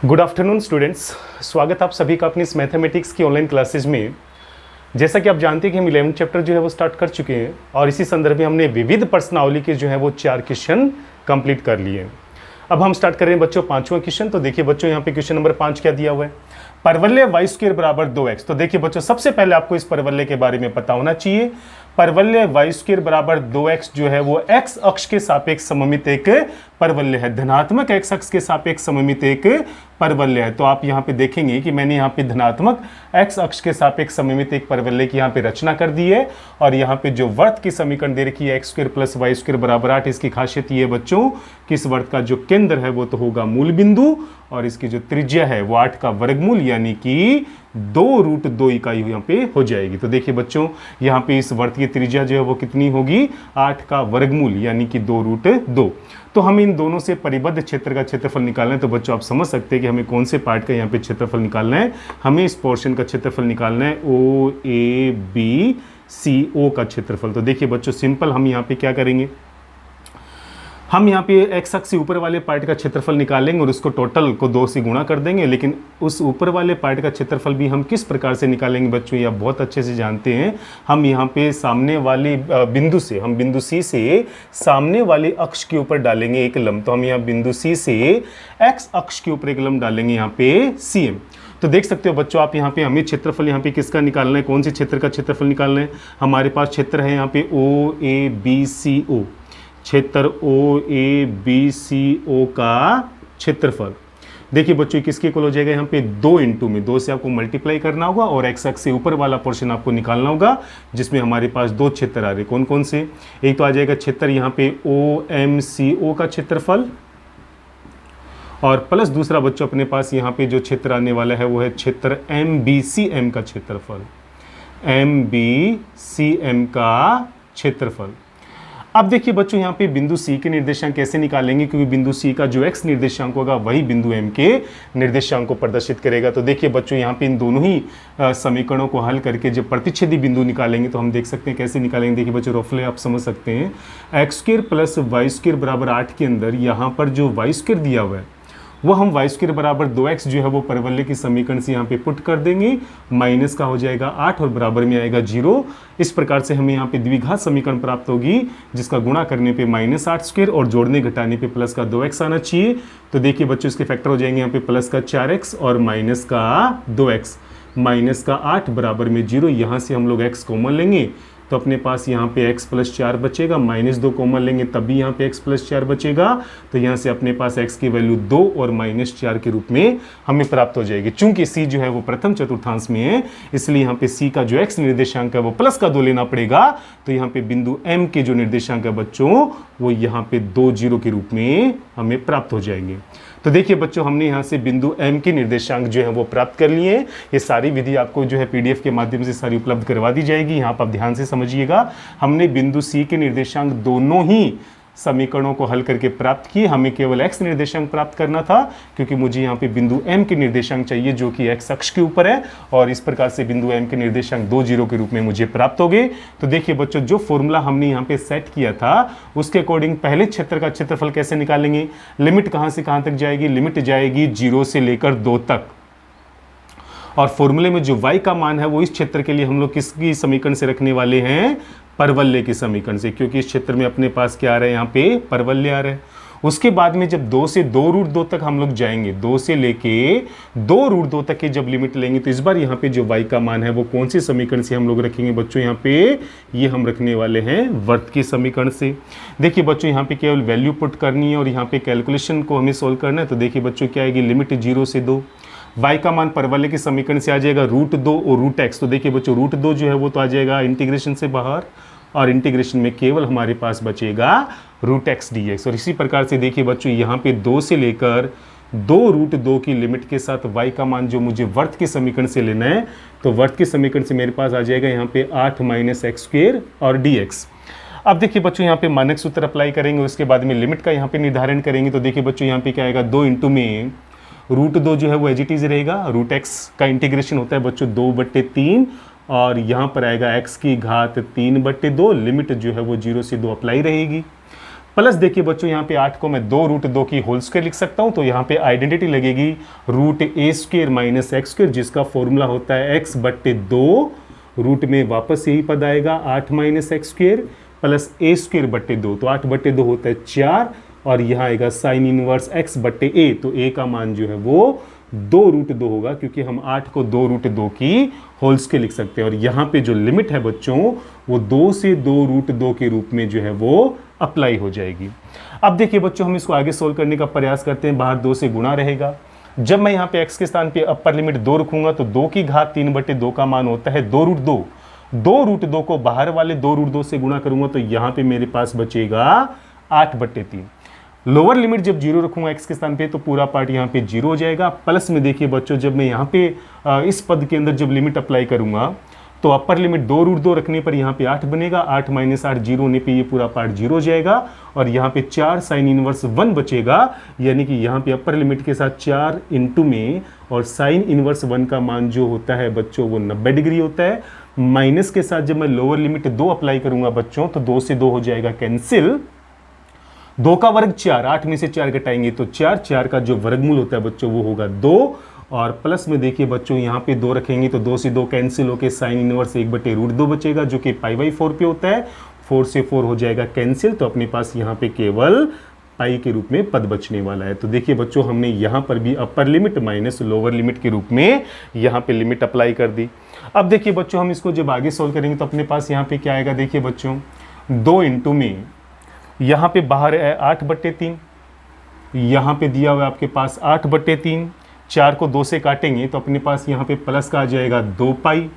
Good afternoon students, स्वागत आप सभी का अपनी इस मैथमेटिक्स की ऑनलाइन क्लासेज में। जैसा कि आप जानते हैं कि हम 11th चैप्टर जो है वो स्टार्ट कर चुके हैं और इसी संदर्भ में हमने विविध प्रश्नावली के जो है वो 4 क्वेश्चन कंप्लीट कर लिए हैं। अब हम स्टार्ट कर रहे हैं बच्चों 5वां क्वेश्चन। तो देखिए बच्चों यहाँ पे क्वेश्चन नंबर 5 क्या दिया हुआ है, परवलय y² बराबर 2x। तो देखिए बच्चों सबसे पहले आपको इस परवलय के बारे में पता होना चाहिए। परवलय y² बराबर 2x जो है वो x अक्ष के सापेक्ष सममित एक परवलय है, धनात्मक x अक्ष के सापेक्ष सममित एक परवलय है। तो आप यहाँ पे देखेंगे कि मैंने यहाँ पे धनात्मक x अक्ष के सापेक्ष सममित एक परवलय की यहाँ पे रचना कर दी है और यहाँ पे जो वर्त की समीकरण दे रखी है x² + y² बराबर 8। इसकी खासियत ये है बच्चों कि इस वर्त का जो केंद्र है वो तो होगा मूल बिंदु और इसकी जो त्रिज्या है वो 8 का वर्गमूल यानी कि 2√2 इकाई यहाँ पे हो जाएगी। तो देखिए बच्चों यहाँ पे इस वर्त की त्रिज्या जो है वो कितनी होगी, 8 का वर्गमूल यानी कि 2√2। तो हम इन दोनों से परिबद्ध क्षेत्र का क्षेत्रफल निकालना है। तो बच्चों आप समझ सकते हैं कि हमें कौन से पार्ट का यहाँ पे क्षेत्रफल निकालना है। हमें इस पोर्शन का क्षेत्रफल निकालना है OABCO का क्षेत्रफल। तो देखिए बच्चों सिंपल हम यहाँ पे क्या करेंगे, हम यहाँ पे x अक्ष से ऊपर वाले पार्ट का क्षेत्रफल निकालेंगे और उसको टोटल को 2 से गुणा कर देंगे। लेकिन उस ऊपर वाले पार्ट का क्षेत्रफल भी हम किस प्रकार से निकालेंगे बच्चों, ये आप बहुत अच्छे से जानते हैं। हम यहाँ पे सामने वाले बिंदु से, हम बिंदु C से सामने वाले अक्ष के ऊपर डालेंगे एक लंब। तो हम यहाँ बिंदु C से x अक्ष के ऊपर एक लंब डालेंगे यहाँ पे CM। तो देख सकते हो बच्चों आप यहाँ पे हमें क्षेत्रफल यहाँ पे किसका निकालना है, कौन से क्षेत्र का क्षेत्रफल निकालना है। हमारे पास क्षेत्र है यहाँ पे OABCO, क्षेत्र OABCO का क्षेत्रफल। देखिए बच्चों किसके इक्वल हो जाएगा, यहाँ पे 2 इंटू में 2 से आपको मल्टीप्लाई करना होगा और x अक्ष से ऊपर वाला पोर्शन आपको निकालना होगा जिसमें हमारे पास 2 क्षेत्र आ रहे। कौन कौन से, एक तो आ जाएगा क्षेत्र यहाँ पे OMCO का क्षेत्रफल और प्लस दूसरा बच्चों अपने पास यहाँ पे जो क्षेत्र आने वाला है वो है क्षेत्र MBCM का क्षेत्रफल, MBCM का क्षेत्रफल। अब देखिए बच्चों यहाँ पे बिंदु C के निर्देशांक कैसे निकालेंगे, क्योंकि बिंदु C का जो x निर्देशांक होगा वही बिंदु M के निर्देशांक को प्रदर्शित करेगा। तो देखिए बच्चों यहाँ पे इन दोनों ही समीकरणों को हल करके जब प्रतिच्छेदी बिंदु निकालेंगे तो हम देख सकते हैं कैसे निकालेंगे। देखिए बच्चों रफली आप समझ सकते हैं, x² + y² बराबर 8 के अंदर यहाँ पर जो y² दिया हुआ है वो हम y² बराबर 2x जो है वो परवलय की समीकरण से यहाँ पे पुट कर देंगे, माइनस का हो जाएगा 8 और बराबर में आएगा 0। इस प्रकार से हमें यहाँ पे द्विघात समीकरण प्राप्त होगी जिसका गुणा करने पे -8² और जोड़ने घटाने पे प्लस का 2x आना चाहिए। तो देखिए बच्चों इसके फैक्टर हो जाएंगे यहाँ पे प्लस का 4x और माइनस का 2x, माइनस का 8 बराबर में 0। यहाँ से हम लोग x कॉमन लेंगे तो अपने पास यहाँ पे x + 4 बचेगा, -2 कॉमन लेंगे तब भी यहाँ पे x + 4 बचेगा। तो यहाँ से अपने पास x की वैल्यू 2 और -4 के रूप में हमें प्राप्त हो जाएगी। चूंकि c जो है वो प्रथम चतुर्थांश में है इसलिए यहाँ पे c का जो x निर्देशांक है वो प्लस का 2 लेना पड़ेगा। तो यहाँ पे बिंदु m के जो निर्देशांक है बच्चों वो यहाँ पे 2 0 के रूप में हमें प्राप्त हो जाएंगे। तो देखिए बच्चों हमने यहाँ से बिंदु M के निर्देशांक जो है वो प्राप्त कर लिए हैं। ये सारी विधि आपको जो है PDF के माध्यम से सारी उपलब्ध करवा दी जाएगी। यहाँ पर आप ध्यान से समझिएगा, हमने बिंदु C के निर्देशांक दोनों ही समीकरणों को हल करके प्राप्त किए। हमें केवल x निर्देशांक प्राप्त करना था क्योंकि मुझे यहाँ पे बिंदु M के निर्देशांक चाहिए जो कि x अक्ष के ऊपर है और इस प्रकार से बिंदु M के निर्देशांक 2 0 के रूप में मुझे प्राप्त हो गए। तो देखिए बच्चों जो फॉर्मूला हमने यहाँ पे सेट किया था उसके अकॉर्डिंग पहले क्षेत्र का क्षेत्रफल कैसे निकालेंगे, लिमिट कहाँ से कहाँ तक जाएगी, लिमिट जाएगी 0 से लेकर 2 तक और फॉर्मूले में जो y का मान है वो इस क्षेत्र के लिए हम लोग किसकी समीकरण से रखने वाले हैं, परवलय की समीकरण से, क्योंकि इस क्षेत्र में अपने पास क्या आ रहा है, यहाँ पे परवलय आ रहा है। उसके बाद में जब 2 से 2√2 तक हम लोग जाएंगे, 2 से लेके 2√2 तक की जब लिमिट लेंगे तो इस बार यहाँ पे जो y का मान है वो कौन सी समीकरण से हम लोग रखेंगे बच्चों, यहाँ पे ये हम रखने वाले हैं वर्त की समीकरण से। देखिए बच्चों यहाँ पे केवल वैल्यू पुट करनी है और यहाँ पे कैलकुलेशन को हमें सोल्व करना है। तो देखिए बच्चों क्या आएगी, लिमिट 0 से 2, y का मान परवलय के समीकरण से आ जाएगा √2 और √x। तो देखिए बच्चों √2 जो है वो तो आ जाएगा इंटीग्रेशन से बाहर और इंटीग्रेशन में केवल हमारे पास बचेगा √x dx। और इसी प्रकार से देखिए बच्चों यहाँ पे 2 से लेकर 2√2 की लिमिट के साथ y का मान जो मुझे वर्त के समीकरण से लेना है तो वर्त के समीकरण से मेरे पास आ जाएगा यहाँ पे 8 - x² और dx। अब देखिए बच्चों यहाँ पे मानक सूत्र अप्लाई करेंगे, उसके बाद में लिमिट का यहाँ पे निर्धारण करेंगे। तो देखिए बच्चों यहाँ पे क्या आएगा, 2 इंटू में √2 जो है वो एज इट इज रहेगा, √x का इंटीग्रेशन होता है बच्चों 2/3 और यहाँ पर आएगा x की घात 3/2, लिमिट जो है वो 0 से 2 अप्लाई रहेगी। प्लस देखिए बच्चों यहाँ पे 8 को मैं 2√2 की होल स्क्वायर लिख सकता हूँ, तो यहाँ पे आइडेंटिटी लगेगी √a² माइनस x², जिसका फॉर्मूला होता है x/2, रूट में वापस यही पद आएगा 8 माइनस x² प्लस a²/2, तो 8/2 होता है 4, और यहाँ आएगा साइन इनवर्स x/a, तो a का मान जो है वो 2√2 होगा, क्योंकि हम 8 को 2√2 की होल स्क्वायर लिख सकते हैं। और यहाँ पे जो लिमिट है बच्चों वो 2 से 2√2 के रूप में जो है वो अप्लाई हो जाएगी। अब देखिए बच्चों हम इसको आगे सोल्व करने का प्रयास करते हैं। बाहर 2 से गुणा रहेगा। जब मैं यहाँ पे x के स्थान पे अपर लिमिट 2 रखूंगा तो 2 की घात 3/2 का मान होता है 2√2। 2√2 को बाहर वाले 2√2 से गुणा करूंगा तो यहाँ पे मेरे पास बचेगा 8/3। लोअर लिमिट जब 0 रखूंगा x के स्थान पे तो पूरा पार्ट यहाँ पे 0 हो जाएगा। प्लस में देखिए बच्चों जब मैं यहाँ पे इस पद के अंदर जब लिमिट अप्लाई करूंगा तो अपर लिमिट 2√2 रखने पर यहाँ पे 8 बनेगा। 8 माइनस 8 0 होने पे ये पूरा पार्ट 0 हो जाएगा, और यहाँ पे 4 साइन इनवर्स 1 बचेगा, यानी कि यहाँ पे अपर लिमिट के साथ 4 इंटू में, और साइन इनवर्स 1 का मान जो होता है बच्चों वो 90 डिग्री होता है। माइनस के साथ जब मैं लोअर लिमिट 2 अप्लाई करूंगा बच्चों तो 2 से 2 हो जाएगा कैंसिल। 2 का वर्ग 4, 8 में से 4 घटाएंगे तो 4 का जो वर्गमूल होता है बच्चों वो होगा 2, और प्लस में देखिए बच्चों यहाँ पे 2 रखेंगे तो 2 से 2 कैंसिल होकर साइन इनवर्स 1/√2 बचेगा, जो कि π/4 पे होता है। 4 से 4 हो जाएगा कैंसिल, तो अपने पास यहाँ पे केवल पाई के रूप में पद बचने वाला है। तो देखिए बच्चों हमने यहाँ पर भी upper limit minus lower limit के रूप में यहाँ पे लिमिट अप्लाई कर दी। अब देखिए बच्चों हम इसको जब आगे सोल्व करेंगे तो अपने पास यहाँ पे क्या आएगा, देखिए बच्चों 2 इंटू में यहाँ पे बाहर है 8/3, यहाँ पे दिया हुआ आपके पास 8/3, 4 को 2 से काटेंगे तो अपने पास यहाँ पे प्लस का आ जाएगा 2 पाई,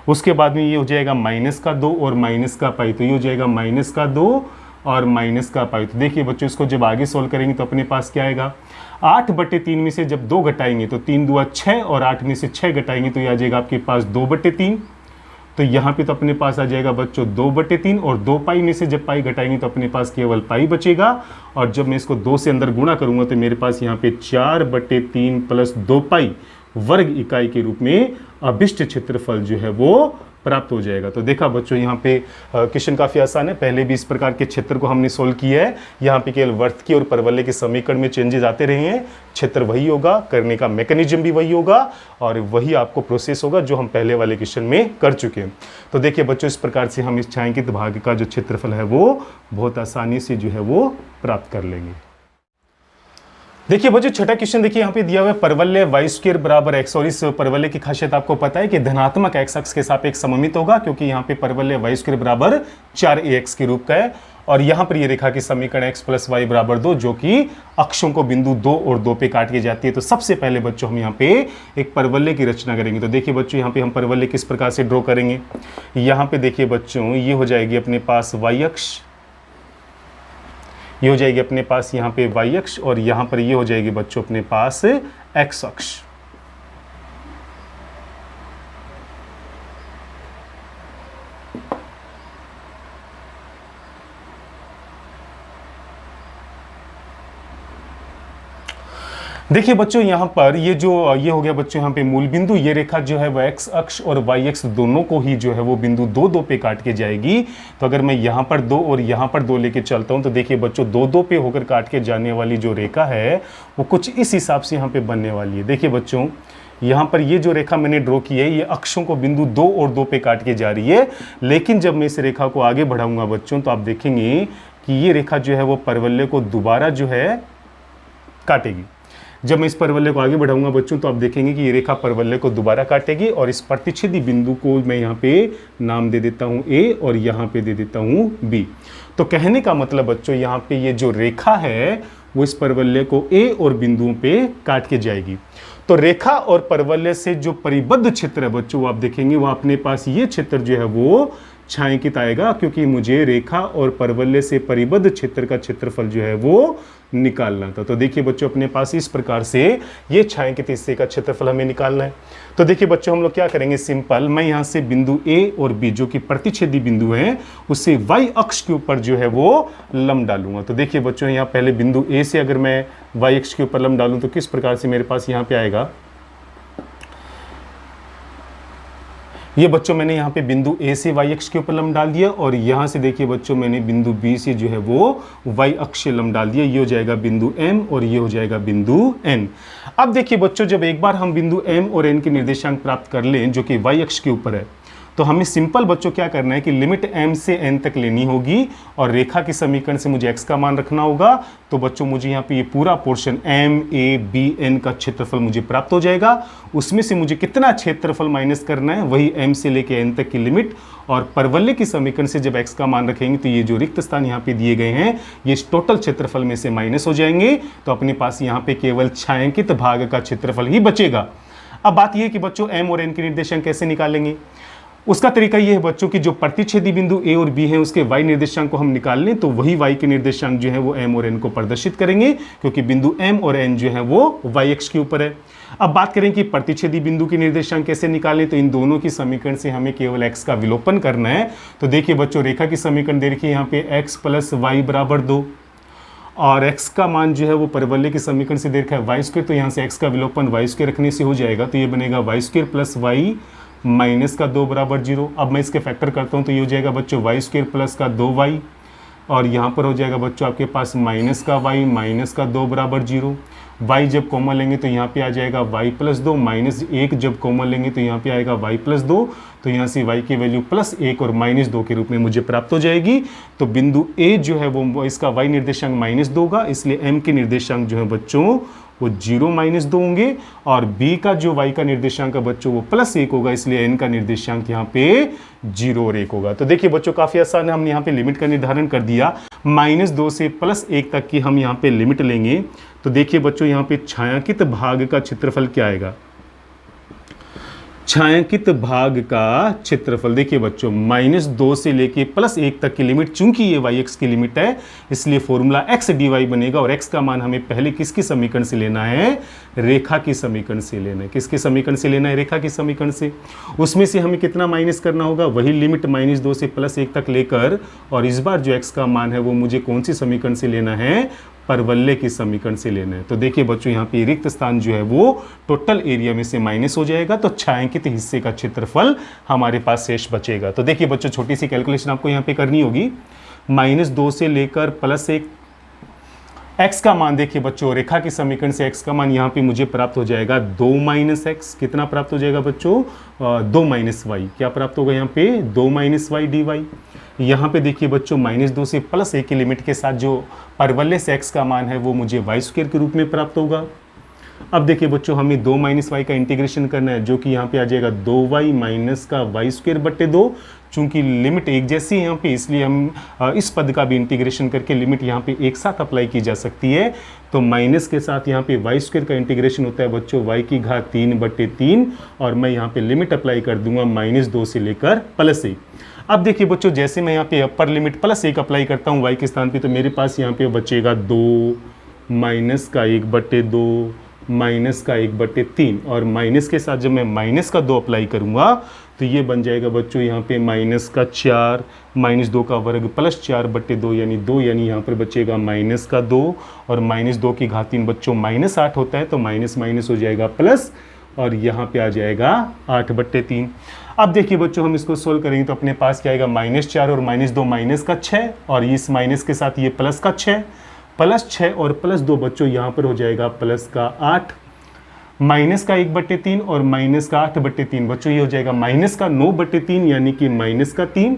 उसके बाद में ये हो जाएगा माइनस का 2 और माइनस का पाई, तो ये हो जाएगा माइनस का 2 और माइनस का पाई। तो देखिए बच्चों इसको जब आगे सोल्व करेंगे तो अपने पास क्या आएगा, 8/3 में से जब 2 घटाएंगे तो 3 दूआ 6, और 8 में से 6 घटाएंगे तो ये आ जाएगा आपके पास 2/3। तो यहाँ पे तो अपने पास आ जाएगा बच्चों 2/3, और 2 पाई में से जब पाई घटाएंगे तो अपने पास केवल पाई बचेगा, और जब मैं इसको 2 से अंदर गुणा करूंगा तो मेरे पास यहाँ पे 4/3 प्लस 2 पाई वर्ग इकाई के रूप में अभिष्ट क्षेत्रफल जो है वो प्राप्त हो जाएगा। तो देखा बच्चों यहाँ पे क्वेश्चन काफ़ी आसान है, पहले भी इस प्रकार के क्षेत्र को हमने सोल्व किया है। यहाँ पे केवल वर्त की और परवलय के समीकरण में चेंजेस आते रहे हैं, क्षेत्र वही होगा, करने का मैकेनिज्म भी वही होगा, और वही आपको प्रोसेस होगा जो हम पहले वाले क्वेश्चन में कर चुके हैं। तो देखिए बच्चों इस प्रकार से हम इस छायांकित भाग का जो क्षेत्रफल है वो बहुत आसानी से जो है वो प्राप्त कर लेंगे। देखिए बच्चों छठा क्वेश्चन देखिए यहाँ पे दिया हुआ है परवलय y² बराबर x, और इस परवलय की खासियत आपको पता है कि धनात्मक x अक्ष के सापेक्ष सममित होगा, क्योंकि यहाँ पे परवलय y² बराबर 4ax के रूप का है, और यहाँ पर ये रेखा की समीकरण x + y बराबर 2 जो कि अक्षों को बिंदु 2 और 2 पे काट के जाती है। तो सबसे पहले बच्चों हम यहाँ पे एक परवलय की रचना करेंगे। तो देखिए बच्चों यहाँ पे हम परवलय किस प्रकार से ड्रॉ करेंगे। यहाँ पे देखिए बच्चों ये हो जाएगी अपने पास y अक्ष, ये हो जाएगी अपने पास यहाँ पे y अक्ष, और यहाँ पर ये हो जाएगी बच्चों अपने पास x अक्ष। देखिए बच्चों यहाँ पर ये हो गया बच्चों यहाँ पे मूल बिंदु, ये रेखा जो है वह x अक्ष और y अक्ष दोनों को ही जो है वो बिंदु 2 पे काट के जाएगी। तो अगर मैं यहाँ पर 2 और यहाँ पर 2 लेके चलता हूँ तो देखिए बच्चों 2 पे होकर काट के जाने वाली जो रेखा है वो कुछ इस हिसाब से यहाँ पे बनने वाली है। देखिए बच्चों यहाँ पर ये जो रेखा मैंने ड्रॉ की है ये अक्षों को बिंदु 2 और 2 पे काट के जा रही है, लेकिन जब मैं इस रेखा को आगे बढ़ाऊंगा बच्चों तो आप देखेंगे कि ये रेखा जो है वो परवलय को दोबारा जो है काटेगी। जब मैं इस परवलय को आगे बढ़ाऊंगा बच्चों तो आप देखेंगे कि ये रेखा परवलय को दोबारा काटेगी, और इस प्रतिच्छेदी बिंदु को मैं यहाँ पे नाम दे देता हूँ A और यहाँ पे दे देता हूँ B। तो कहने का मतलब बच्चों यहाँ पे ये जो रेखा है वो इस परवलय को A और बिंदुओं पे काट के जाएगी। तो रेखा और परवलय से जो परिबद्ध क्षेत्र है बच्चों वो आप देखेंगे वो अपने पास ये क्षेत्र जो है वो छायांकित आएगा, क्योंकि मुझे रेखा और परवलय से परिबद्ध क्षेत्र का क्षेत्रफल जो है वो निकालना था। तो देखिए बच्चों अपने पास इस प्रकार से ये छायांकित हिस्से का क्षेत्रफल हमें निकालना है। तो देखिए बच्चों हम लोग क्या करेंगे, सिंपल मैं यहाँ से बिंदु A और B जो कि प्रतिच्छेदी बिंदु हैं उससे y अक्ष के ऊपर जो है वो लंब डालूंगा। तो देखिए बच्चों यहाँ पहले बिंदु A से अगर मैं y अक्ष के ऊपर लंब डालूं तो किस प्रकार से मेरे पास यहाँ पे आएगा, ये बच्चों मैंने यहाँ पे बिंदु ए से वाई अक्ष के ऊपर लंब डाल दिया और यहाँ से देखिए बच्चों मैंने बिंदु बी से जो है वो वाई अक्ष से लंब डाल दिया। ये हो जाएगा बिंदु एम और ये हो जाएगा बिंदु एन। अब देखिए बच्चों, जब एक बार हम बिंदु एम और एन के निर्देशांक प्राप्त कर लें जो कि वाई अक्ष के ऊपर है, तो हमें सिंपल बच्चों क्या करना है कि लिमिट m से n तक लेनी होगी और रेखा के समीकरण से मुझे x का मान रखना होगा। तो बच्चों मुझे यहाँ पे ये पूरा portion m a b n का क्षेत्रफल मुझे प्राप्त हो जाएगा। उसमें से मुझे कितना क्षेत्रफल माइनस करना है, वही m से लेके n तक की लिमिट, और परवलय के समीकरण से जब x का मान रखेंगे तो ये जो रिक्त स्थान यहाँ पे दिए गए हैं ये टोटल क्षेत्रफल में से माइनस हो जाएंगे। तो अपने पास यहाँ पे केवल छायांकित भाग का क्षेत्रफल ही बचेगा। अब बात यह है कि बच्चों m और n के निर्देशांक कैसे निकालेंगे। उसका तरीका यह है बच्चों कि जो प्रतिच्छेदी बिंदु ए और बी हैं उसके y निर्देशांक को हम निकाल लें तो वही y के निर्देशांक जो है वो m और n को प्रदर्शित करेंगे, क्योंकि बिंदु m और n जो है वो y अक्ष के ऊपर है। अब बात करें कि प्रतिच्छेदी बिंदु के निर्देशांक कैसे निकालें, तो इन दोनों की समीकरण से हमें केवल x का विलोपन करना है। तो देखिए बच्चों, रेखा की समीकरण दे रखी है यहाँ पे x + y = 2 और x का मान जो है वो परवलय के समीकरण से दे रखा है y², तो यहाँ से x का विलोपन y² रखने से हो जाएगा। तो ये बनेगा y² + y माइनस का 2 = 0। अब मैं इसके फैक्टर करता हूँ तो ये हो जाएगा बच्चों y² + का 2y और यहाँ पर हो जाएगा बच्चों आपके पास माइनस का y माइनस का 2 = 0। y जब कॉमन लेंगे तो यहाँ पे आ जाएगा y + 2 माइनस 1 जब कॉमन लेंगे तो यहाँ पे आएगा y + 2। तो यहाँ से y की वैल्यू +1 और -2 के रूप में मुझे प्राप्त हो जाएगी। तो बिंदु a जो है वो इसका y निर्देशांक -2 होगा, इसलिए m के निर्देशांक जो है बच्चों वो 0 - 2 होंगे और b का जो y का निर्देशांक है बच्चों वो +1 होगा, इसलिए n का निर्देशांक यहाँ पे 0 और 1 होगा। तो देखिए बच्चों, काफ़ी आसान है, हमने यहाँ पे लिमिट का निर्धारण कर दिया। -2 से +1 तक की हम यहाँ पे लिमिट लेंगे। तो देखिए बच्चों, यहाँ पे छायांकित भाग का क्षेत्रफल क्या आएगा। छायांकित भाग का क्षेत्रफल देखिए बच्चों, -2 से लेके +1 तक की लिमिट, चूंकि ये y x की लिमिट है इसलिए फॉर्मूला x dy बनेगा और x का मान हमें पहले किसकी समीकरण से लेना है, रेखा की समीकरण से लेना है। किसके समीकरण से लेना है, रेखा की समीकरण से। उसमें से हमें कितना माइनस करना होगा, वही लिमिट -2 से +1 तक लेकर, और इस बार जो x का मान है वो मुझे कौन सी समीकरण से लेना है, परवलय की समीकरण से लेना है। तो देखिए बच्चों, यहाँ पे रिक्त स्थान जो है वो टोटल एरिया में से माइनस हो जाएगा, तो छायांकित हिस्से का क्षेत्रफल हमारे पास शेष बचेगा। तो देखिए बच्चों, छोटी सी कैलकुलेशन आपको यहाँ पे करनी होगी। -2 से लेकर +1, x का मान देखिए बच्चों, रेखा की समीकरण से x का मान यहाँ पे मुझे प्राप्त हो जाएगा 2 - x। कितना प्राप्त हो जाएगा बच्चों, 2 - y। क्या प्राप्त होगा यहाँ पे, 2 - y dy। यहाँ पे देखिए बच्चों, -2 से +1 की लिमिट के साथ जो परवलय से x का मान है वो मुझे y² के रूप में प्राप्त होगा। अब देखिए बच्चों, हमें 2 - y का इंटीग्रेशन करना है, जो कि यहाँ पे आ जाएगा 2y माइनस का y² / 2। चूंकि लिमिट एक जैसी है यहाँ पे, इसलिए हम इस पद का भी इंटीग्रेशन करके लिमिट यहाँ पे एक साथ अप्लाई की जा सकती है। तो माइनस के साथ यहाँ पे y² का इंटीग्रेशन होता है बच्चों y3/3 और मैं यहाँ पे लिमिट अप्लाई कर दूंगा -2 से लेकर +1। अब देखिए बच्चों, जैसे मैं यहाँ पे अपर लिमिट +1 अप्लाई करता हूँ y के स्थान पे, तो मेरे पास यहाँ पे बचेगा 2 माइनस का 1/2 माइनस का 1/3 और माइनस के साथ जब मैं -2 अप्लाई करूँगा तो ये बन जाएगा बच्चों यहाँ पे -4 -2 का वर्ग +4/2 यानी 2, यानी यहाँ पर बचेगा -2 और -2 की घात 3 बच्चों -8 होता है, तो माइनस माइनस हो जाएगा प्लस और यहाँ पे आ जाएगा 8/3। अब देखिए बच्चों, हम इसको सोल्व करेंगे तो अपने पास क्या आएगा, -4 और -2 -6 और इस माइनस के साथ ये +6 +6 और +2 बच्चों यहाँ पर हो जाएगा +8 माइनस का 1/3 और -8/3 बच्चों ये हो जाएगा -9/3 यानी कि -3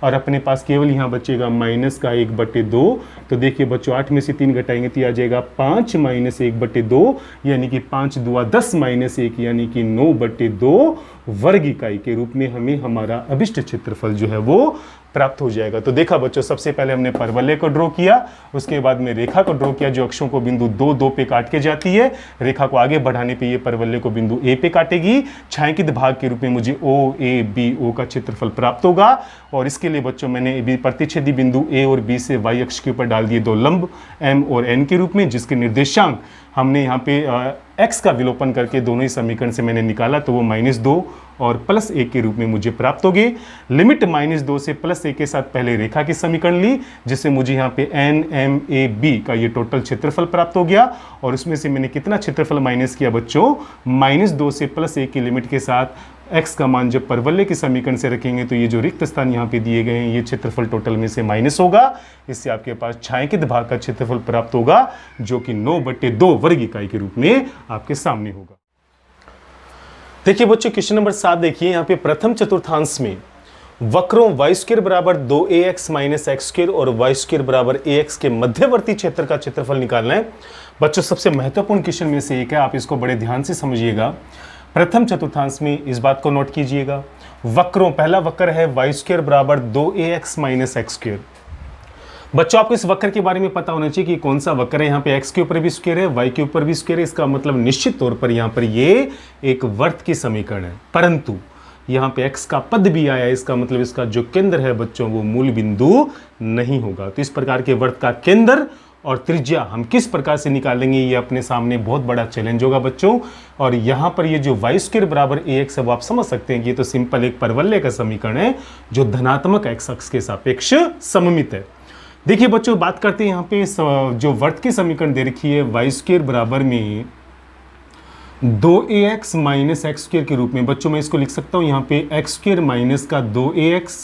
और अपने पास केवल यहाँ बचेगा -1/2। तो देखिए बच्चों, 8 में से 3 घटाएंगे तो आ जाएगा 5 - 1/2 यानी कि 5 दूआ 10 -1 यानी कि 9/2 वर्ग इकाई के रूप में हमें हमारा अभिष्ट क्षेत्रफल जो है वो प्राप्त हो जाएगा। तो देखा बच्चों, सबसे पहले हमने परवलय को ड्रॉ किया, उसके बाद में रेखा को ड्रॉ किया जो अक्षों को बिंदु 2 पे काट के जाती है। रेखा को आगे बढ़ाने पे ये परवलय को बिंदु ए पे काटेगी। छायांकित भाग के रूप में मुझे OABO का क्षेत्रफल प्राप्त होगा और इसके लिए बच्चों मैंने प्रतिच्छेदी बिंदु ए और बी से y अक्ष के ऊपर डाल दिए 2 लंब m और n के रूप में, जिसके निर्देशांक हमने यहाँ पे x का विलोपन करके दोनों ही समीकरण से मैंने निकाला, तो वो -2 और +1 के रूप में मुझे प्राप्त हो गए। लिमिट -2 से +1 के साथ पहले रेखा की समीकरण ली, जिससे मुझे यहाँ पे NMAB का ये टोटल क्षेत्रफल प्राप्त हो गया और उसमें से मैंने कितना क्षेत्रफल माइनस किया बच्चों, -2 से +1 की लिमिट के साथ x का मान जब परवलय के समीकरण से रखेंगे तो ये जो रिक्त स्थान यहाँ पे दिए गए हैं ये क्षेत्रफल टोटल में से माइनस होगा। इससे आपके पास छायांकित भाग का क्षेत्रफल प्राप्त होगा जो कि 9/2 वर्ग इकाई के रूप में आपके सामने होगा। देखिए बच्चों क्वेश्चन नंबर 7 देखिए, यहाँ पे प्रथम चतुर्थांश में वक्रों y² बराबर 2ax माइनस x² और y² बराबर ax के मध्यवर्ती क्षेत्र का क्षेत्रफल निकालना है। बच्चों सबसे महत्वपूर्ण क्वेश्चन में से एक है, आप इसको बड़े ध्यान से समझिएगा। प्रथम चतुर्थांश में इस बात को नोट कीजिएगा, वक्रों, पहला वक्र है y² बराबर 2ax माइनस x²। बच्चों आपको इस वक्र के बारे में पता होना चाहिए कि कौन सा वक्र है। यहाँ पे x के ऊपर भी स्क्वायर है, y के ऊपर भी स्क्वायर है, इसका मतलब निश्चित तौर पर यहाँ पर ये एक वर्त की समीकरण है। परंतु यहाँ पे x का पद भी आया है, इसका मतलब इसका जो केंद्र है बच्चों वो मूल बिंदु नहीं होगा। तो इस प्रकार के वर्त का केंद्र और त्रिज्या हम किस प्रकार से निकालेंगे, ये अपने सामने बहुत बड़ा चैलेंज होगा बच्चों। और यहाँ पर ये जो y² बराबर ax है वो आप समझ सकते हैं कि ये तो सिंपल एक परवलय का समीकरण है जो धनात्मक x अक्ष के सापेक्ष सममित है। देखिए बच्चों बात करते हैं यहाँ पे जो वर्त की समीकरण दे रखी है y² बराबर में 2ax माइनस x² के रूप में। बच्चों मैं इसको लिख सकता हूँ यहाँ पे x² माइनस का 2ax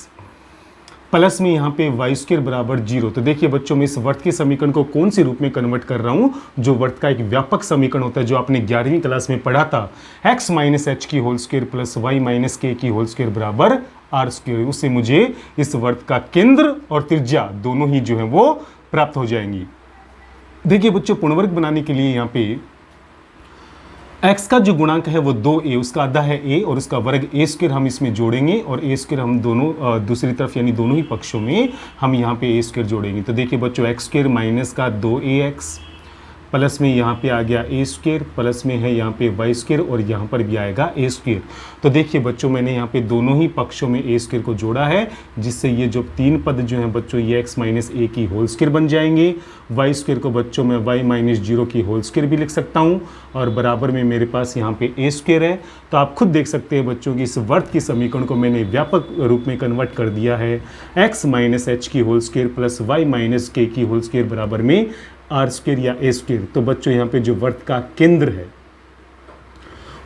प्लस में यहाँ पे y² बराबर 0। तो देखिए बच्चों मैं इस वर्त के समीकरण को कौन से रूप में कन्वर्ट कर रहा हूँ, जो वर्त का एक व्यापक समीकरण होता है जो आपने 11वीं क्लास में पढ़ा था, x माइनस h की whole square plus y minus k की होल स्क्वायर बराबर r²। उससे मुझे इस वर्त का केंद्र और त्रिज्या दोनों ही जो है वो प्राप्त हो जाएंगी। देखिए बच्चों पूर्णवर्ग बनाने के लिए यहाँ पे x का जो गुणांक है वो 2a, उसका आधा है a और उसका वर्ग a² हम इसमें जोड़ेंगे और a² हम दोनों दूसरी तरफ यानी दोनों ही पक्षों में हम यहाँ पे a² जोड़ेंगे। तो देखिए बच्चों x² माइनस का 2ax प्लस में यहाँ पे आ गया a² प्लस में है यहाँ पे y² और यहाँ पर भी आएगा a²। तो देखिए बच्चों मैंने यहाँ पे दोनों ही पक्षों में a² को जोड़ा है, जिससे ये जो तीन पद जो हैं बच्चों ये x माइनस a की होल स्क्वायर बन जाएंगे। y² को बच्चों मैं y माइनस 0 की होल स्क्वायर भी लिख सकता हूँ और बराबर में मेरे पास यहाँ पे a² है। तो आप खुद देख सकते हैं बच्चों की इस वर्त की समीकरण को मैंने व्यापक रूप में कन्वर्ट कर दिया है, x माइनस h की whole square plus y minus k की होल स्क्वायर बराबर में r² या a²। तो बच्चों यहाँ पे जो वर्त का केंद्र है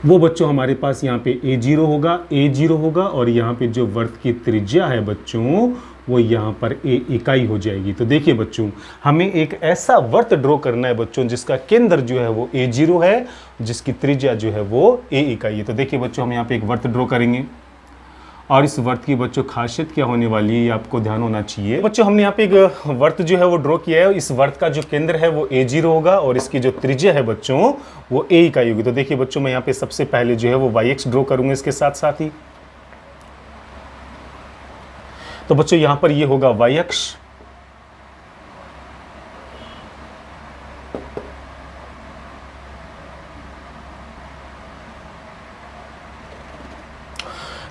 वो बच्चों हमारे पास यहाँ पे a0 होगा और यहाँ पे जो वर्त की त्रिज्या है बच्चों वो यहाँ पर a इकाई हो जाएगी। तो देखिए बच्चों हमें एक ऐसा वर्त ड्रॉ करना है बच्चों जिसका केंद्र जो है वो a0 है, जिसकी त्रिज्या जो है वो a इकाई है। तो देखिए बच्चों हम यहाँ पे एक वर्त ड्रॉ करेंगे और इस वर्त की बच्चों खासियत क्या होने वाली है ये आपको ध्यान होना चाहिए। बच्चों हमने यहाँ पे एक वर्त जो है वो ड्रॉ किया है, इस वर्त का जो केंद्र है वो a0 होगा और इसकी जो त्रिज्या है बच्चों वो a इकाई होगी। तो देखिए बच्चों मैं यहाँ पे सबसे पहले जो है वो yx ड्रॉ करूंगा इसके साथ साथ ही। तो बच्चों यहाँ पर ये होगा y अक्ष,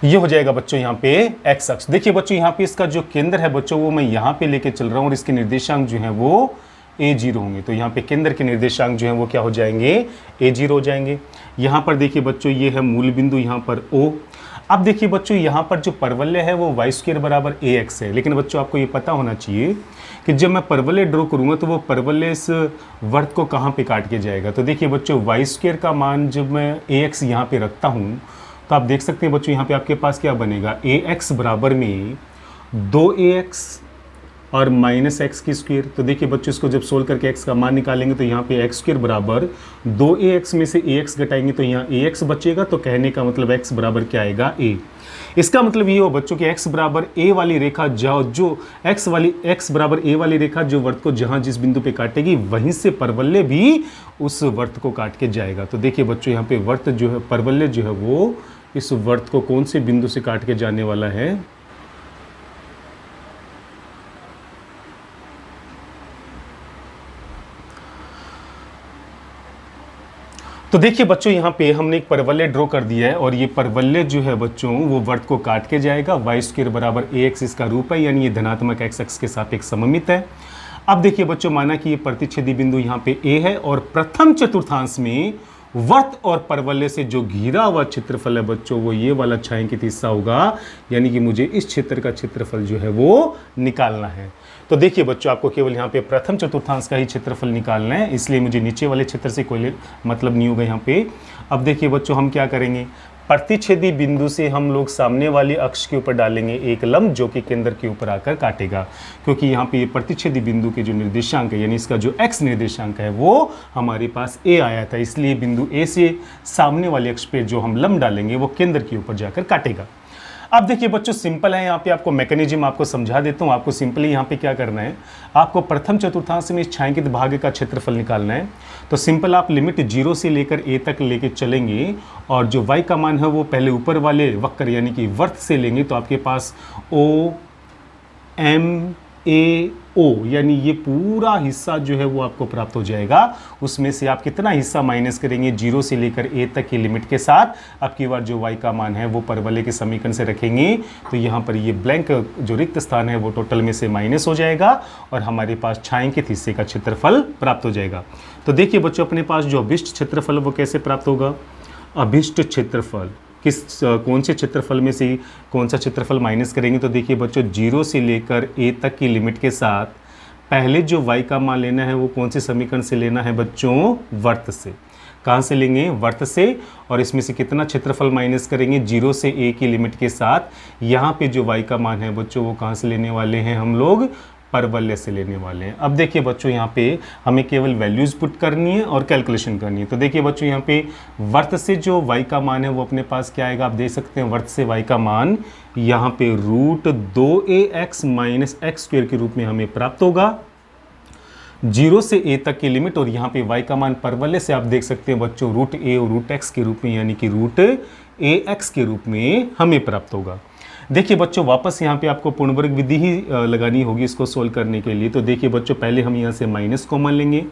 ये हो जाएगा बच्चों यहाँ पे x अक्ष। देखिए बच्चों यहाँ पे इसका जो केंद्र है बच्चों वो मैं यहाँ पे लेके चल रहा हूँ और इसके निर्देशांक जो है वो a0 होंगे। तो यहाँ पे केंद्र के निर्देशांक जो है वो क्या हो जाएंगे, a0 हो जाएंगे। यहाँ पर देखिए बच्चों ये है मूल बिंदु यहाँ पर O। अब देखिए बच्चों यहाँ पर जो परवलय है वो y² बराबर ax है, लेकिन बच्चों आपको ये पता होना चाहिए कि जब मैं परवलय ड्रॉ करूँगा तो वो परवलय इस वर्त को कहाँ पे काट के जाएगा। तो देखिए बच्चों y² का मान जब मैं ax यहाँ पे रखता हूँ तो आप देख सकते हैं बच्चों यहाँ पे आपके पास क्या बनेगा, ax बराबर में 2ax और माइनस एक्स की स्क्वायर। तो देखिए बच्चों इसको जब सोल्व करके x का मान निकालेंगे तो यहाँ पे x² बराबर 2ax में से ax घटाएंगे तो यहाँ ax बचेगा। तो कहने का मतलब x बराबर क्या आएगा, a। इसका मतलब ये हो बच्चों कि x बराबर a वाली रेखा जो x बराबर a वाली रेखा जो वर्त को जहाँ जिस बिंदु पे काटेगी वहीं से परवलय भी उस वर्त को काट के जाएगा। तो देखिए बच्चों यहाँ पे वर्त जो है परवलय जो है वो इस वर्त को कौन से बिंदु से काट के जाने वाला है, तो देखिए बच्चों यहाँ पे हमने एक परवलय ड्रॉ कर दिया है और ये परवलय जो है बच्चों वो वर्त को काट के जाएगा। y² बराबर ax इसका रूप है, यानी ये धनात्मक x अक्ष के सापेक्ष सममित है। अब देखिए बच्चों माना कि ये प्रतिच्छेदी बिंदु यहाँ पे a है और प्रथम चतुर्थांश में वर्त और परवलय से जो घिरा हुआ क्षेत्रफल है बच्चों वो ये वाला छायांकित हिस्सा होगा, यानी कि मुझे इस क्षेत्र का क्षेत्रफल जो है वो निकालना है। तो देखिए बच्चों आपको केवल यहाँ पे प्रथम चतुर्थांश का ही क्षेत्रफल निकालना है, इसलिए मुझे नीचे वाले क्षेत्र से कोई मतलब नहीं होगा यहाँ पे। अब देखिए बच्चों हम क्या करेंगे, प्रतिच्छेदी बिंदु से हम लोग सामने वाली अक्ष के ऊपर डालेंगे एक लंब जो कि केंद्र के ऊपर आकर काटेगा, क्योंकि यहाँ पे ये प्रतिच्छेदी बिंदु के जो निर्देशांक है यानी इसका जो x निर्देशांक है वो हमारे पास a आया था, इसलिए बिंदु a से सामने वाली अक्ष पे जो हम लंब डालेंगे वो केंद्र के ऊपर जाकर काटेगा। अब देखिए बच्चों सिंपल है, यहाँ पे आपको मैकेनिज्म आपको समझा देता हूँ। आपको सिंपली यहाँ पे क्या करना है, आपको प्रथम चतुर्थांश में इस छायांकित भाग का क्षेत्रफल निकालना है। तो सिंपल आप लिमिट 0 से लेकर a तक लेके चलेंगे और जो y का मान है वो पहले ऊपर वाले वक्र यानी कि वर्त से लेंगे, तो आपके पास OMAO यानी ये पूरा हिस्सा जो है वो आपको प्राप्त हो जाएगा। उसमें से आप कितना हिस्सा माइनस करेंगे 0 से लेकर a तक की लिमिट के साथ, अब की बार जो y का मान है वो परवलय के समीकरण से रखेंगे, तो यहाँ पर ये ब्लैंक जो रिक्त स्थान है वो टोटल में से माइनस हो जाएगा और हमारे पास छायांकित हिस्से का क्षेत्रफल प्राप्त हो जाएगा। तो देखिए बच्चों अपने पास जो अभिष्ट क्षेत्रफल वो कैसे प्राप्त होगा, अभिष्ट क्षेत्रफल कौन से क्षेत्रफल में से कौन सा क्षेत्रफल माइनस करेंगे, तो देखिए बच्चों 0 से लेकर a तक की लिमिट के साथ पहले जो y का मान लेना है वो कौन से समीकरण से लेना है बच्चों, वर्त से। कहाँ से लेंगे, वर्त से, और इसमें से कितना क्षेत्रफल माइनस करेंगे 0 से a की लिमिट के साथ। यहाँ पे जो y का मान है बच्चों वो कहाँ से लेने वाले हैं, हम लोग परवलय से लेने वाले हैं। अब देखिए बच्चों यहाँ पे हमें केवल वैल्यूज पुट करनी है और कैलकुलेशन करनी है। तो देखिए बच्चों यहाँ पे वर्त से जो y का मान है वो अपने पास क्या आएगा, आप देख सकते हैं वर्त से y का मान यहाँ पे √2ax माइनस एक्स स्क्वायर के रूप में हमें प्राप्त होगा 0 से a तक की लिमिट, और यहाँ पे y का मान परवलय से आप देख सकते हैं बच्चों √a और √x के रूप में यानी कि √ax के रूप में हमें प्राप्त होगा। देखिए बच्चों वापस यहाँ पे आपको पूर्ण वर्ग विधि ही लगानी होगी इसको सोल्व करने के लिए। तो देखिए बच्चों पहले हम यहाँ से माइनस कॉमन लेंगे,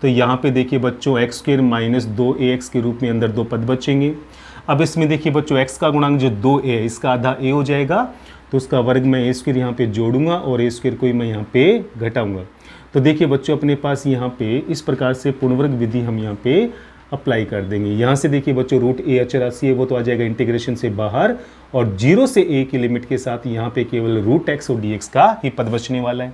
तो यहाँ पे देखिए बच्चों एक्स स्क्वायर माइनस 2ax के रूप में अंदर दो पद बचेंगे। अब इसमें देखिए बच्चों x का गुणांक जो 2a है इसका आधा a हो जाएगा, तो उसका वर्ग मैं a स्क्वायर यहाँ पे जोड़ूंगा और a स्क्वायर को ही मैं यहाँ पे घटाऊंगा। तो देखिए बच्चों अपने पास यहाँ पे इस प्रकार से पूर्ण वर्ग विधि हम यहाँ पे अप्लाई कर देंगे। यहाँ से देखिए बच्चों √a अचराशी है वो तो आ जाएगा इंटीग्रेशन से बाहर, और 0 से a की लिमिट के साथ यहाँ पे केवल √x और dx का ही पद बचने वाला है।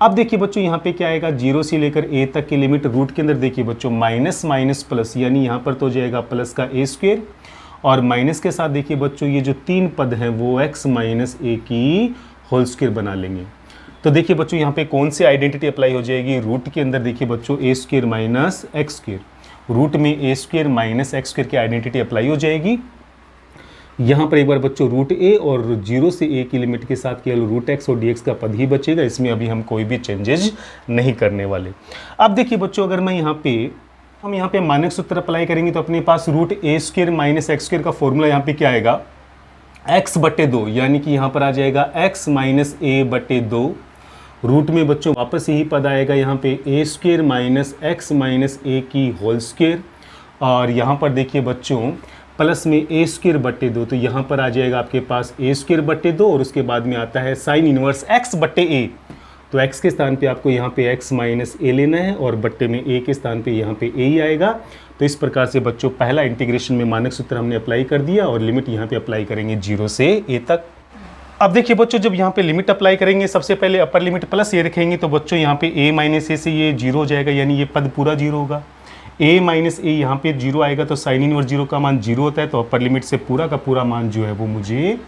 अब देखिए बच्चों यहाँ पे क्या आएगा, 0 से लेकर a तक की लिमिट रूट के अंदर देखिए बच्चों माइनस माइनस प्लस, यानी यहाँ पर तो जाएगा प्लस का a स्क्वायर, और माइनस के साथ देखिए बच्चों ये जो तीन पद हैं वो x माइनस a की होल स्क्वायर बना लेंगे। तो देखिए बच्चों यहाँ पे कौन सी आइडेंटिटी अप्लाई हो जाएगी, रूट के अंदर देखिए बच्चों a square minus x square, root में a square minus x square की आइडेंटिटी अप्लाई हो जाएगी। यहाँ पर एक बार बच्चों √a और 0 से a की लिमिट के साथ केवल √x और dx का पद ही बचेगा, इसमें अभी हम कोई भी चेंजेस नहीं करने वाले। अब देखिए बच्चों अगर मैं यहाँ पे मानक सूत्र अप्लाई करेंगे तो अपने पास √a square minus x square का फॉर्मूला यहाँ पे क्या आएगा, x/2, यानी कि यहाँ पर आ जाएगा x माइनस a/2। रूट में बच्चों वापस यही पद आएगा यहाँ पे a square minus x minus a की होल स्क्वायर, और यहाँ पर देखिए बच्चों प्लस में a स्क्वायर बट्टे 2, तो यहाँ पर आ जाएगा आपके पास a स्क्वायर बट्टे 2 और उसके बाद में आता है साइन इनवर्स x बट्टे a। तो x के स्थान पे आपको यहाँ पे x माइनस a लेना है और बट्टे में a के स्थान पे यहाँ पे a ही आएगा। तो इस प्रकार से बच्चों पहला इंटीग्रेशन में मानक सूत्र हमने अप्लाई कर दिया और लिमिट यहाँ पे अप्लाई करेंगे 0 से a तक। अब देखिए बच्चों जब यहाँ पे लिमिट अप्लाई करेंगे सबसे पहले अपर लिमिट प्लस a रखेंगे, तो बच्चों यहाँ पे a माइनस a से ये 0 हो जाएगा, यानी ये पद पूरा 0 होगा। a माइनस a यहाँ पे 0 आएगा, तो साइन इनवर्स 0 का मान 0 होता है, तो अपर लिमिट से पूरा का पूरा मान जो है वो मुझे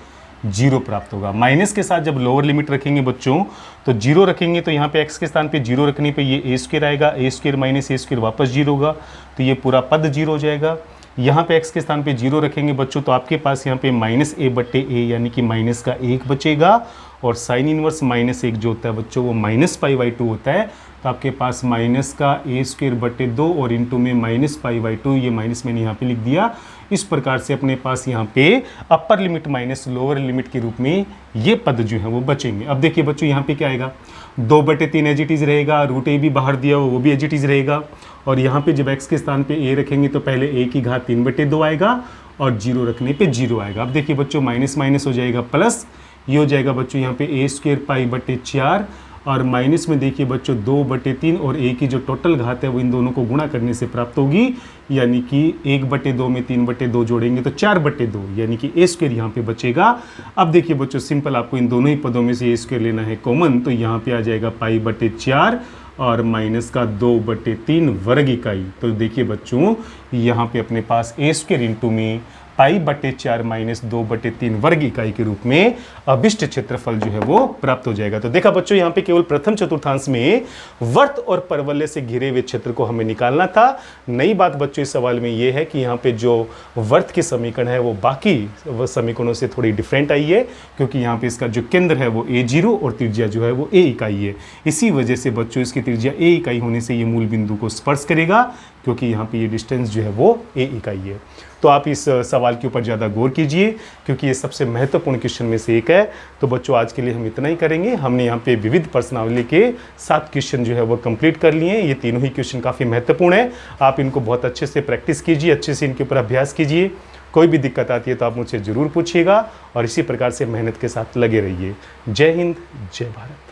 0 प्राप्त होगा। माइनस के साथ जब लोअर लिमिट रखेंगे बच्चों तो 0 रखेंगे, तो यहाँ पे x के स्थान पे 0 रखने पे ये a स्क्वायर आएगा, a square minus a square वापस 0 होगा, तो ये पूरा पद 0 हो जाएगा। यहाँ पे x के स्थान पे 0 रखेंगे बच्चों तो आपके पास यहाँ पे माइनस a बट्टे a यानी कि माइनस का 1 बचेगा, और साइन इनवर्स माइनस 1 जो होता है बच्चों वो -π/2 होता है, तो आपके पास माइनस का a स्क्वायर बट्टे 2 और इंटू में -π/2, ये माइनस मैंने यहाँ पे लिख दिया। इस प्रकार से अपने पास यहाँ पे upper limit minus lower limit के रूप में ये पद जो है वो बचेंगे। अब देखिए बच्चों यहाँ पे क्या आएगा, 2/3 एज इट इज़ रहेगा, √a भी बाहर दिया वो भी एज इट इज़ रहेगा, और यहाँ पे जब x के स्थान पे a रखेंगे तो पहले a की घात 3/2 आएगा और 0 रखने पे 0 आएगा। अब देखिए बच्चों माइनस माइनस हो जाएगा प्लस, ये हो जाएगा बच्चों यहाँ पे a स्क्वायर π/4, और माइनस में देखिए बच्चों 2/3 और a की जो टोटल घात है वो इन दोनों को गुणा करने से प्राप्त होगी, यानी कि 1/2 में 3/2 जोड़ेंगे तो 4/2, यानी कि a स्क्वायर यहाँ पे बचेगा। अब देखिए बच्चों सिंपल आपको इन दोनों ही पदों में से a स्क्वायर लेना है कॉमन, तो यहाँ पे आ जाएगा π/4 और माइनस का 2/3 वर्ग इकाई। तो देखिए बच्चों यहाँ पे अपने पास a स्क्वायर इंटू में π/4 - 2/3 वर्ग इकाई के रूप में अभिष्ट क्षेत्रफल जो है वो प्राप्त हो जाएगा। तो देखा बच्चों, यहाँ पे केवल प्रथम चतुर्थांश में वर्त और परवलय से घिरे हुए क्षेत्र को हमें निकालना था। नई बात बच्चों इस सवाल में ये है कि यहाँ पे जो वर्त के समीकरण है वो बाकी समीकरणों से थोड़ी डिफरेंट आई है, क्योंकि यहाँ पे इसका जो केंद्र है वो a0 और त्रिज्या जो है वो a इकाई है। इसी वजह से बच्चों इसकी त्रिज्या a इकाई होने से ये मूल बिंदु को स्पर्श करेगा, क्योंकि यहाँ पे ये डिस्टेंस जो है वो a इकाई है। तो आप इस सवाल के ऊपर ज़्यादा गौर कीजिए, क्योंकि ये सबसे महत्वपूर्ण क्वेश्चन में से एक है। तो बच्चों आज के लिए हम इतना ही करेंगे। हमने यहाँ पे विविध प्रश्नावली के 7 क्वेश्चन जो है वो कंप्लीट कर लिए हैं। ये तीनों ही क्वेश्चन काफ़ी महत्वपूर्ण है। आप इनको बहुत अच्छे से प्रैक्टिस कीजिए, अच्छे से इनके ऊपर अभ्यास कीजिए। कोई भी दिक्कत आती है तो आप मुझसे ज़रूर पूछिएगा और इसी प्रकार से मेहनत के साथ लगे रहिए। जय हिंद, जय भारत।